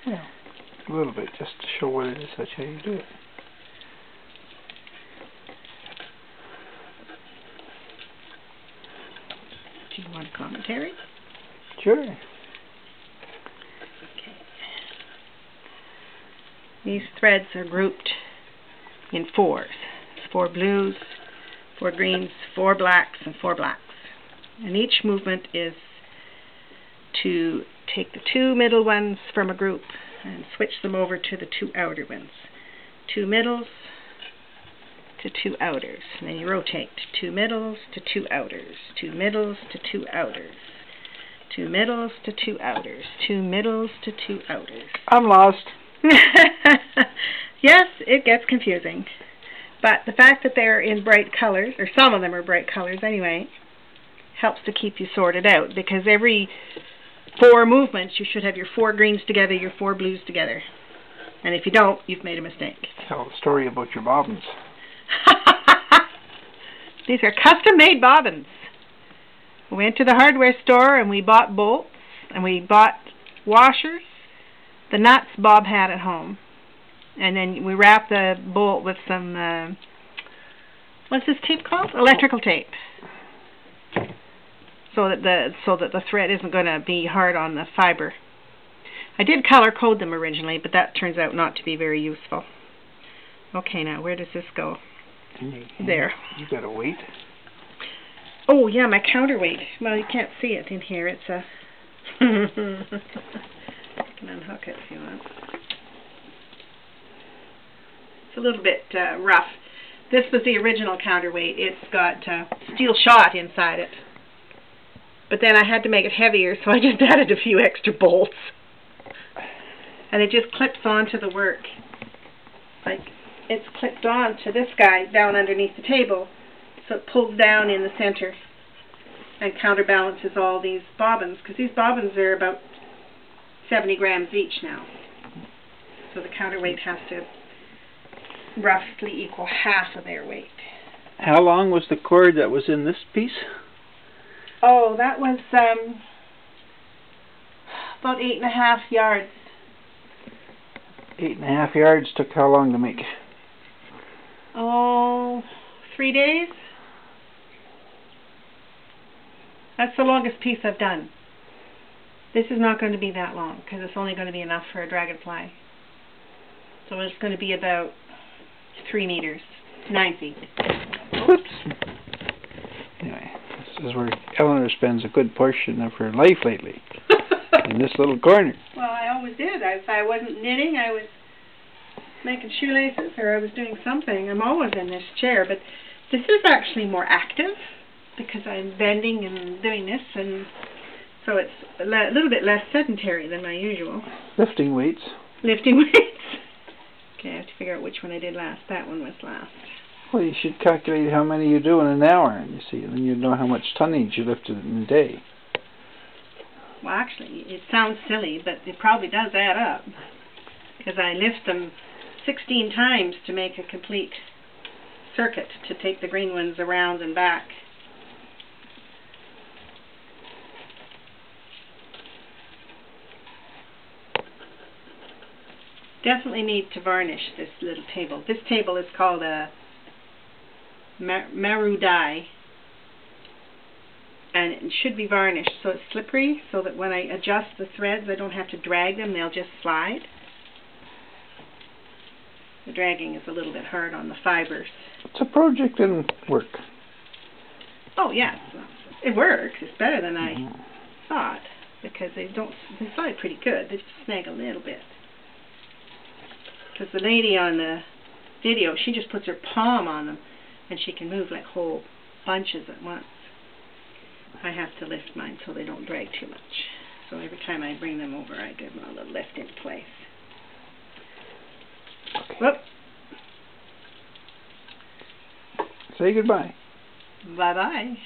Yeah, a little bit, just to show what it is. That's how you do it. Do you want a commentary? Sure. Okay. These threads are grouped in fours. 4 blues, 4 greens, 4 blacks, and 4 blacks. And each movement is to take the 2 middle ones from a group and switch them over to the 2 outer ones. 2 middles to 2 outers. And then you rotate 2 middles to 2 outers, 2 middles to 2 outers, 2 middles to 2 outers, 2 middles to 2 outers. I'm lost. Yes, it gets confusing. But the fact that they're in bright colors, or some of them are bright colors anyway, helps to keep you sorted out, because every 4 movements you should have your 4 greens together, your 4 blues together. And if you don't, you've made a mistake. Tell the story about your bobbins. These are custom-made bobbins. We went to the hardware store and we bought bolts and we bought washers. The nuts Bob had at home. And then we wrapped the bolt with some, what's this tape called? Electrical tape. So that the thread isn't going to be hard on the fiber. I did color code them originally, but that turns out not to be very useful. Okay, now where does this go? There. You got a weight? Oh yeah, my counterweight. Well, you can't see it in here. It's a. You can unhook it if you want. It's a little bit rough. This was the original counterweight. It's got steel shot inside it. But then I had to make it heavier, so I just added a few extra bolts. And it just clips onto the work. Like, it's clipped on to this guy down underneath the table, so it pulls down in the center and counterbalances all these bobbins, because these bobbins are about 70 grams each now. So the counterweight has to roughly equal half of their weight. How long was the cord that was in this piece? Oh, that was about 8.5 yards. 8.5 yards took how long to make? Oh, 3 days. That's the longest piece I've done. This is not going to be that long, because it's only going to be enough for a dragonfly. So it's going to be about 3 meters, 9 feet. Whoops. Anyway, this is where Eleanor spends a good portion of her life lately. In this little corner. Well, I always did. If I wasn't knitting, I was making shoelaces, or I was doing something. I'm always in this chair, but this is actually more active because I'm bending and doing this, and so it's a little bit less sedentary than my usual. Lifting weights. Lifting weights. Okay, I have to figure out which one I did last. That one was last. Well, you should calculate how many you do in an hour, you see, and then you know how much tonnage you lifted in a day. Well, actually, it sounds silly, but it probably does add up, because I lift them 16 times to make a complete circuit to take the green ones around and back. Definitely need to varnish this little table. This table is called a maru dye. And it should be varnished so it's slippery, so that when I adjust the threads I don't have to drag them, they'll just slide. The dragging is a little bit hard on the fibers. It's a project in work. Oh yeah, it works. It's better than I thought, because they slide pretty good. They just snag a little bit. Because the lady on the video, she just puts her palm on them and she can move like whole bunches at once. I have to lift mine so they don't drag too much. So every time I bring them over, I give them a little lift in place. Okay. Whoop. Say goodbye. Bye-bye.